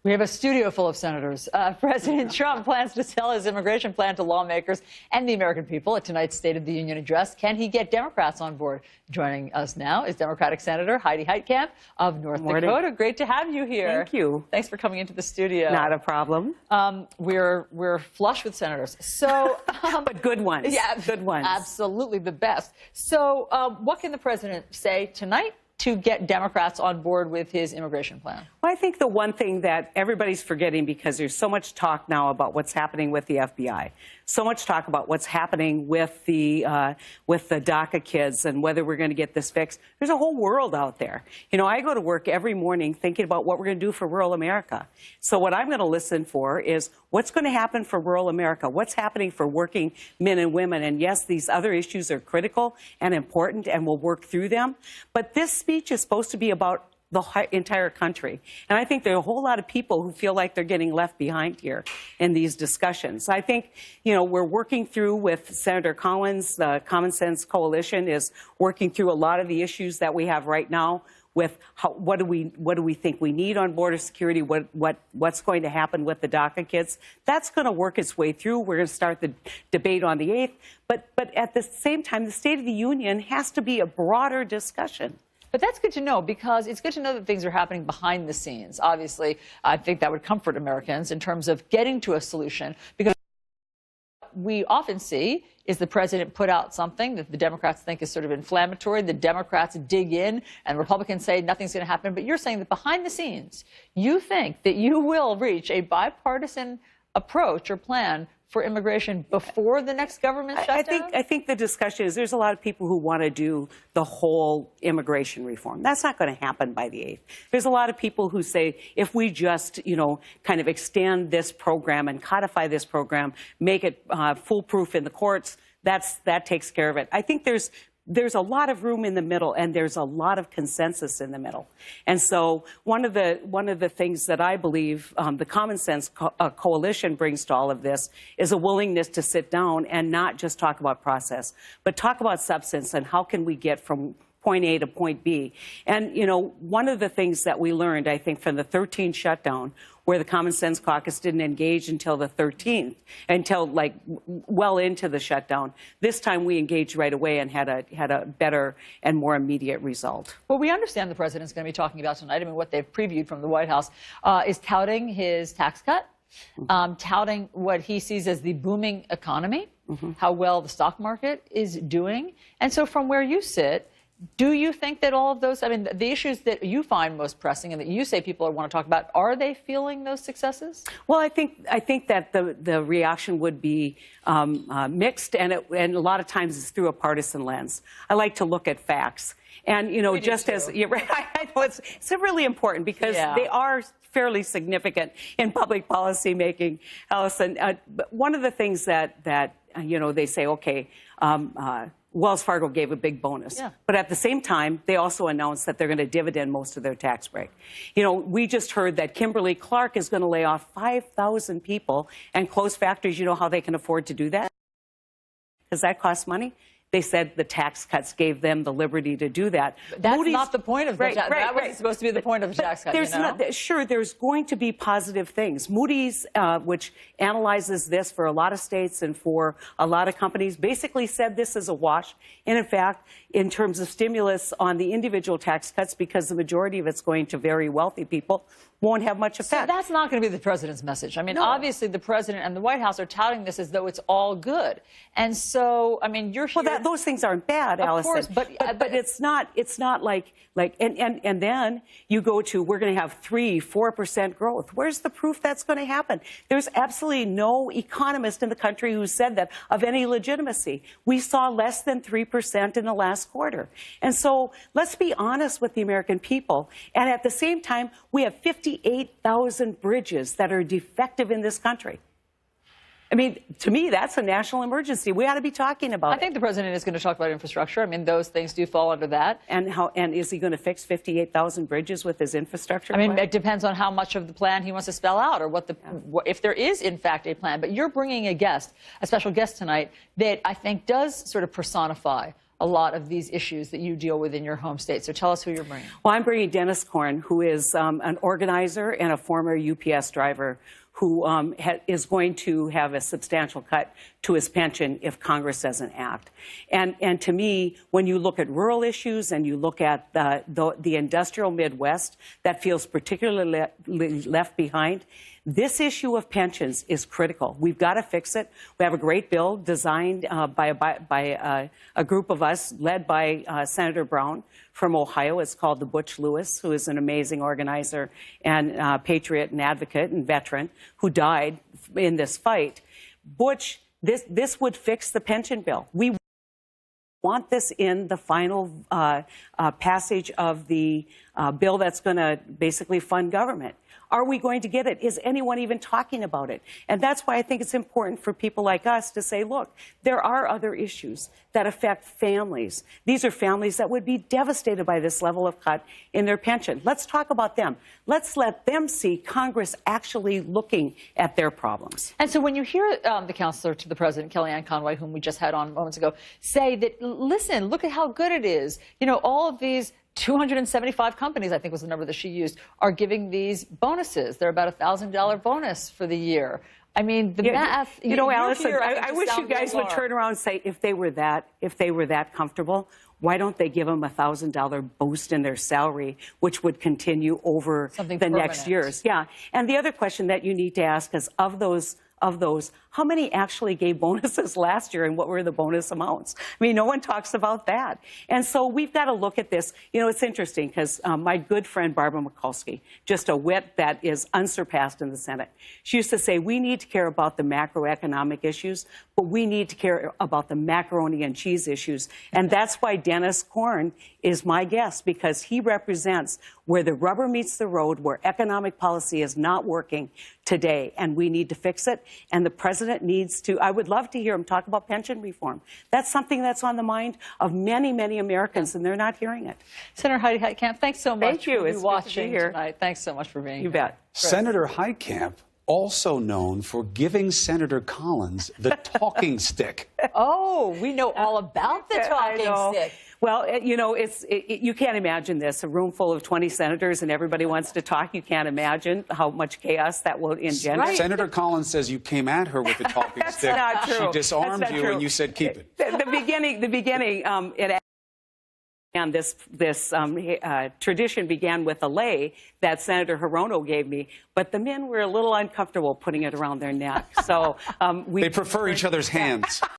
We have a studio full of senators. President Trump plans to sell his immigration plan to lawmakers and the American people at tonight's State of the Union address. Can he get Democrats on board? Joining us now is Democratic Senator Heidi Heitkamp of North Dakota. Great to have you here. Thank you. Thanks for coming into the studio. Not a problem. We're flush with senators. So, but good ones. Yeah, good ones. Absolutely the best. So, what can the president say tonight to get Democrats on board with his immigration plan? Well, I think the one thing that everybody's forgetting, because there's so much talk now about what's happening with the FBI, so much talk about what's happening with the DACA kids and whether we're going to get this fixed. There's a whole world out there. You know, I go to work every morning thinking about what we're going to do for rural America. So what I'm going to listen for is what's going to happen for rural America, what's happening for working men and women. And yes, these other issues are critical and important, and we'll work through them. But this speech is supposed to be about the entire country. And I think there are a whole lot of people who feel like they're getting left behind here in these discussions. I think, you know, we're working through with Senator Collins. The Common Sense Coalition is working through a lot of the issues that we have right now with what do we think we need on border security, what's going to happen with the DACA kids. That's going to work its way through. We're going to start the debate on the 8th. But at the same time, the State of the Union has to be a broader discussion. But that's good to know, because it's good to know that things are happening behind the scenes. Obviously, I think that would comfort Americans in terms of getting to a solution, because what we often see is the president put out something that the Democrats think is sort of inflammatory. The Democrats dig in and Republicans say nothing's going to happen. But you're saying that behind the scenes, you think that you will reach a bipartisan approach or plan for immigration before the next government shutdown? I think the discussion is there's a lot of people who want to do the whole immigration reform. That's not going to happen by the 8th. There's a lot of people who say if we just, you know, kind of extend this program and codify this program, make it foolproof in the courts, that takes care of it. I think there's a lot of room in the middle, and there's a lot of consensus in the middle. And so one of the things that I believe the Common Sense Coalition brings to all of this is a willingness to sit down and not just talk about process, but talk about substance and how can we get from point A to point B. And, you know, one of the things that we learned, I think, from the 13th shutdown, where the Common Sense Caucus didn't engage until the 13th, until like well into the shutdown. This time we engaged right away and had a better and more immediate result. Well, we understand the president's going to be talking about tonight. I mean, what they've previewed from the White House is touting his tax cut, touting what he sees as the booming economy, how well the stock market is doing. And so from where you sit, do you think that all of those, I mean, the issues that you find most pressing and that you say people want to talk about, are they feeling those successes? Well, I think that the reaction would be mixed, and a lot of times it's through a partisan lens. I like to look at facts. And, you know, just as you're right, I know it's really important, because they are fairly significant in public policy making, Allison. But one of the things that you know, they say, okay, Wells Fargo gave a big bonus. But at the same time, they also announced that they're going to dividend most of their tax break. You know, we just heard that Kimberly-Clark is going to lay off 5,000 people and close factories. You know how they can afford to do that? Because that costs money. They said the tax cuts gave them the liberty to do that. That's not the point of the tax cut. That was supposed to be the point of the tax cut. There's going to be positive things. Moody's, which analyzes this for a lot of states and for a lot of companies, basically said this is a wash. And in fact, in terms of stimulus on the individual tax cuts, because the majority of it's going to very wealthy people, won't have much effect. So that's not going to be the president's message. I mean, obviously the president and the White House are touting this as though it's all good. And so, I mean, you're here. Well, those things aren't bad, Allison. Of course, but it's not like and then you go to, we're going to have 3-4% growth. Where's the proof that's going to happen? There's absolutely no economist in the country who said that of any legitimacy. We saw less than 3% in the last quarter. And so let's be honest with the American people. And at the same time, we have 58,000 bridges that are defective in this country. I mean, to me, that's a national emergency. We ought to be talking about it. I think the president is going to talk about infrastructure. I mean, those things do fall under that. And is he going to fix 58,000 bridges with his infrastructure plan? I mean, plan? It depends on how much of the plan he wants to spell out, or if there is, in fact, a plan. But you're bringing a special guest tonight, that I think does sort of personify a lot of these issues that you deal with in your home state. So tell us who you're bringing. Well, I'm bringing Dennis Korn, who is an organizer and a former UPS driver who is going to have a substantial cut to his pension if Congress doesn't act. And to me, when you look at rural issues and you look at the industrial Midwest that feels particularly left behind, this issue of pensions is critical. We've got to fix it. We have a great bill designed by a group of us led by Senator Brown from Ohio. It's called the Butch Lewis, who is an amazing organizer and patriot and advocate and veteran who died in this fight. Butch, this would fix the pension bill. We want this in the final passage of the bill that's going to basically fund government. Are we going to get it? Is anyone even talking about it? And that's why I think it's important for people like us to say, look, there are other issues that affect families. These are families that would be devastated by this level of cut in their pension. Let's talk about them. Let's let them see Congress actually looking at their problems. And so when you hear the counselor to the president, Kellyanne Conway, whom we just had on moments ago, say that, listen, look at how good it is. You know, all of these 275 companies, I think was the number that she used, are giving these bonuses. They're about $1,000 bonus for the year. I mean, the math. You know, Allison, I wish you guys would turn around and say, if they were that comfortable, why don't they give them $1,000 boost in their salary, which would continue over the next years? Yeah. And the other question that you need to ask is, of those, how many actually gave bonuses last year and what were the bonus amounts? I mean, no one talks about that. And so we've got to look at this. You know, it's interesting because my good friend Barbara Mikulski, just a wit that is unsurpassed in the Senate, she used to say, we need to care about the macroeconomic issues, but we need to care about the macaroni and cheese issues. And that's why Dennis Korn is my guest, because he represents where the rubber meets the road, where economic policy is not working today, and we need to fix it. And the president needs to, I would love to hear him talk about pension reform. That's something that's on the mind of many, many Americans, and they're not hearing it. Senator Heidi Heitkamp, thanks so much. Thank you. For it's watching good to be here tonight. Thanks so much for being here. You bet. Senator Heitkamp, also known for giving Senator Collins the talking stick. Oh, we know all about the talking stick. Well, you know, you can't imagine this. A room full of 20 senators and everybody wants to talk. You can't imagine how much chaos that will engender. Right. Senator Collins says you came at her with the talking stick. That's not true. She disarmed you and you said keep it. The beginning, and this tradition began with a lei that Senator Hirono gave me, but the men were a little uncomfortable putting it around their neck. So they prefer each other's hands.